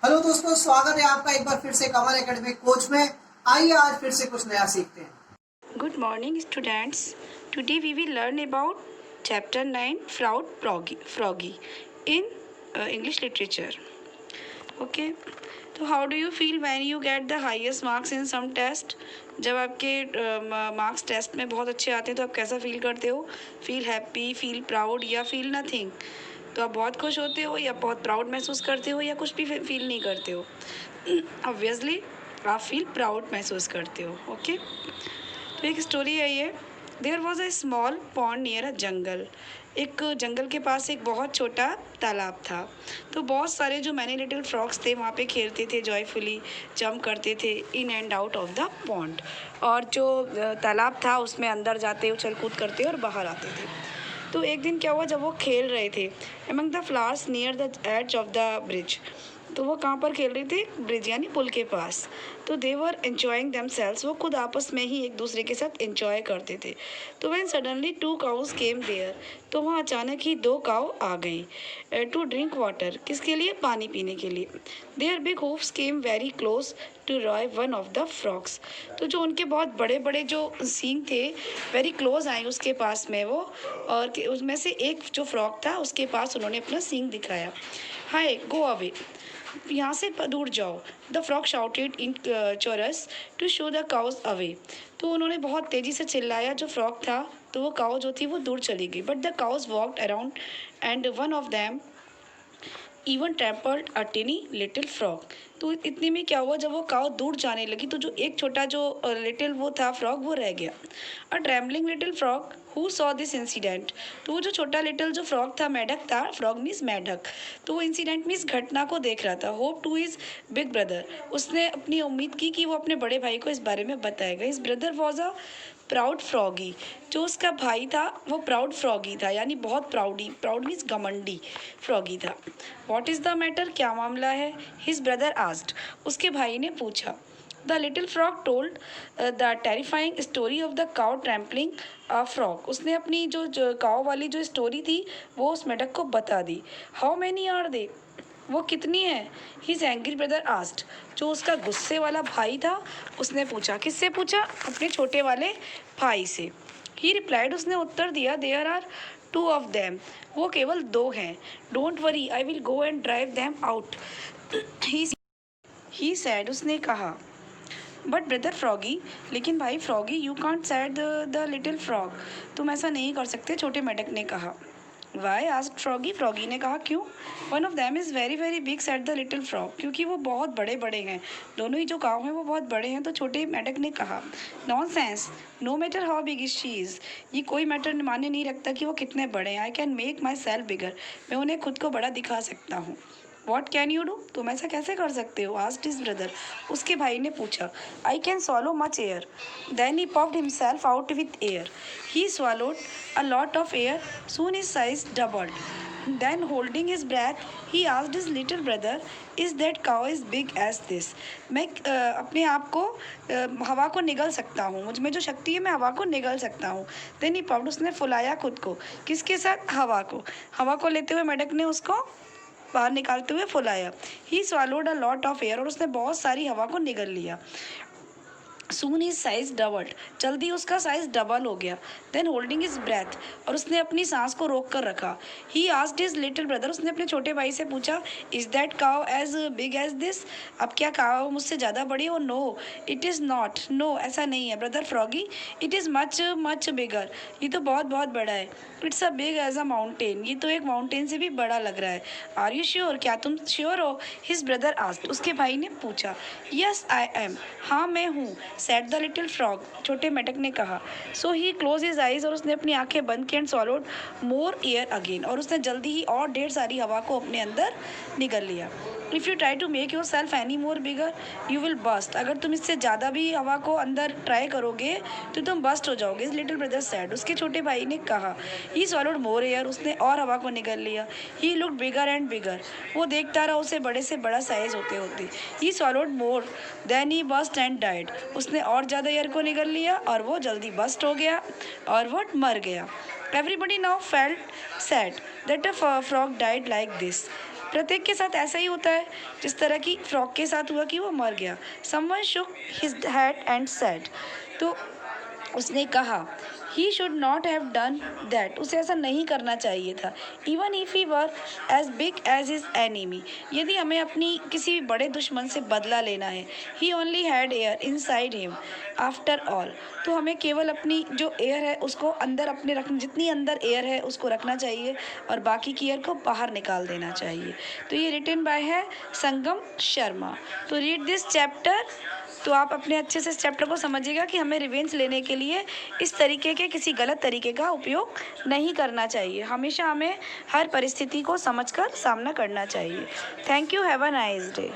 Hello दोस्तों, स्वागत है आपका एक बार फिर से कमल एकेडमी कोच में। आइए आज फिर से कुछ नया सीखते हैं। Good morning, students. Today we will learn about Chapter 9 Froggy in English literature. Okay. तो how do you feel when you get the highest marks in some test? जब आपके मार्क्स टेस्ट में बहुत अच्छे आते हैं तो आप कैसा फील करते हो? फील हैप्पी, फील प्राउड या फील नथिंग? तो आप बहुत खुश होते हो या बहुत प्राउड महसूस करते हो या कुछ भी फील नहीं करते हो? ऑब्वियसली आप फील प्राउड महसूस करते हो। ओके, तो एक स्टोरी है ये। There was a small pond near a jungle. एक जंगल के पास एक बहुत छोटा तालाब था। तो बहुत सारे जो मैनी लिटिल फ्रॉग्स थे वहाँ पे खेलते थे, जॉयफुली जंप करते थे in and out of the pond. और जो तालाब था उसमें अंदर जाते, उछल कूद करते और बाहर आते थे। तो एक दिन क्या हुआ, जब वो खेल रहे थे among the flowers near the edge of the bridge. तो वो कहाँ पर खेल रहे थे? ब्रिज यानी पुल के पास। तो दे वर एंजॉइंग देमसेल्व्स, वो खुद आपस में ही एक दूसरे के साथ एंजॉय करते थे। तो when suddenly 2 cows came there, तो वहाँ अचानक ही 2 काउ आ गई टू ड्रिंक वाटर, किसके लिए? पानी पीने के लिए। There big hooves came very close to Roy one of the frogs. तो जो उनके बहुत बड़े बड़े जो सींग थे वेरी क्लोज आए उसके पास में वो, और उसमें से एक जो फ्रॉग था उसके पास उन्होंने अपना सींग दिखाया। हाय गो अवे, यहाँ से दूर जाओ। The frog shouted in chorus to shoo the cows away. तो उन्होंने बहुत तेज़ी से चिल्लाया जो फ्रॉग था, तो वो काउ जो थी वो दूर चली गई। But the cows walked around and one of them even trampled a tiny little frog. तो इतने में क्या हुआ, जब वो काउ दूर जाने लगी तो जो एक छोटा जो लिटिल वो था फ्रॉग, वो रह गया। A trembling little frog who saw this incident. तो वो जो छोटा लिटिल जो फ्रॉग था, मेढक था, फ्रॉग मीन्स मेढक, तो वो इंसिडेंट मीन्स घटना को देख रहा था। Hop to his big brother, उसने अपनी उम्मीद की कि वो अपने बड़े भाई को इस बारे में बताएगा। His brother was a proud froggy, जो उसका भाई था वो प्राउड फ्रॉगी था, यानी बहुत प्राउडी, प्राउड मीन्स घमंडी फ्रॉगी था। व्हाट इज़ द मैटर, क्या मामला है? हिज ब्रदर आस्क्ड, उसके भाई ने पूछा। The little frog told the terrifying story of the cow trampling a frog. उसने अपनी जो काउ वाली जो स्टोरी थी वो उस मेढक को बता दी। हाउ मैनी आर दे, वो कितनी है? हिज एंग्री ब्रदर आस्क्ड, जो उसका गुस्से वाला भाई था उसने पूछा। किससे पूछा? अपने छोटे वाले भाई से। ही रिप्लाइड, उसने उत्तर दिया, देयर आर 2 ऑफ देम, वो केवल 2 हैं। Don't worry, I will go and drive them out, he sad, उसने कहा। बट ब्रदर फ्रॉगी, लेकिन भाई froggy, you can't sad the little frog, तुम ऐसा नहीं कर सकते, छोटे मेढक ने कहा। वाई आस्क्ड फ्रॉगी, फ्रॉगी ने कहा क्यों? One of them is very very big said the little frog, क्योंकि वो बहुत बड़े बड़े हैं, दोनों ही जो काऊ हैं वो बहुत बड़े हैं। तो छोटे मेढक ने कहा, nonsense, no matter how big is she is, ये कोई मैटर माने नहीं रखता कि वो कितने बड़े हैं। I can make myself bigger, मैं उन्हें खुद को बड़ा दिखा सकता हूँ। वॉट कैन यू डू, तुम ऐसा कैसे कर सकते हो? आस्क्ड हिज ब्रदर, उसके भाई ने पूछा। I can swallow much air, then he puffed himself out with air. He swallowed a lot of air, soon his size doubled. Then holding his breath, he asked his little brother, is that cow as big as this? मैं अपने आप को हवा को निगल सकता हूँ, मुझ में जो शक्ति है मैं हवा को निगल सकता हूँ। Then he puffed, उसने फुलाया खुद को, किसके साथ? हवा को लेते हुए मेढक ने उसको बाहर निकालते हुए फुलाया। ही swallowed a lot of air, और उसने बहुत सारी हवा को निगल लिया। सून हिज साइज डबल्ड, जल्दी उसका साइज डबल हो गया। देन होल्डिंग हिज ब्रेथ, और उसने अपनी सांस को रोक कर रखा। He asked his little brother, उसने अपने छोटे भाई से पूछा, is that cow as big as this, अब क्या काउ मुझसे ज़्यादा बड़ी हो? No it is not, no ऐसा नहीं है brother froggy, it is much much bigger, ये तो बहुत बहुत बड़ा है। It's a big as a mountain, ये तो एक माउंटेन से भी बड़ा लग रहा है। आर यू श्योर, क्या तुम श्योर हो? हिज ब्रदर आस्क्ड, उसके भाई ने पूछा। यस आई एम, हाँ मैं हूँ, सेड द लिटिल फ्रॉग, छोटे मेढक ने कहा। सो ही क्लोज हिज आइज, और उसने अपनी आंखें बंद की, and swallowed more air again, और उसने जल्दी ही और ढेर सारी हवा को अपने अंदर निगल लिया। If you try to make yourself any more bigger you will burst, अगर तुम इससे ज़्यादा भी हवा को अंदर ट्राई करोगे तो तुम बस्ट हो जाओगे। लिटिल ब्रदर सैड, उसके छोटे भाई ने कहा। ही swallowed मोर एयर, उसने और हवा को निगल लिया। He looked bigger and bigger, वो देखता रहा उसे बड़े से बड़ा साइज होते होते। He swallowed more, then he burst and died, उसने और ज़्यादा एयर को निगल लिया और वो जल्दी बस्ट हो गया और वो मर गया। Everybody now felt sad that a frog died like this, प्रत्येक के साथ ऐसा ही होता है जिस तरह की फ्रॉग के साथ हुआ कि वो मर गया। Someone shook his head and said, तो उसने कहा he should not have done that, उसे ऐसा नहीं करना चाहिए था। Even if he were as big as his enemy, यदि हमें अपनी किसी बड़े दुश्मन से बदला लेना है। He only had air inside him after all, तो हमें केवल अपनी जो एयर है उसको अंदर अपने रखना, जितनी अंदर एयर है उसको रखना चाहिए और बाकी की एयर को बाहर निकाल देना चाहिए। तो ये रिटन बाय है संगम शर्मा। तो रीड दिस चैप्टर, तो आप अपने अच्छे से इस चैप्टर को समझिएगा कि हमें रिवेंज लेने के लिए इस तरीके के किसी गलत तरीके का उपयोग नहीं करना चाहिए। हमेशा हमें हर परिस्थिति को समझकर सामना करना चाहिए। Thank you, have a nice day.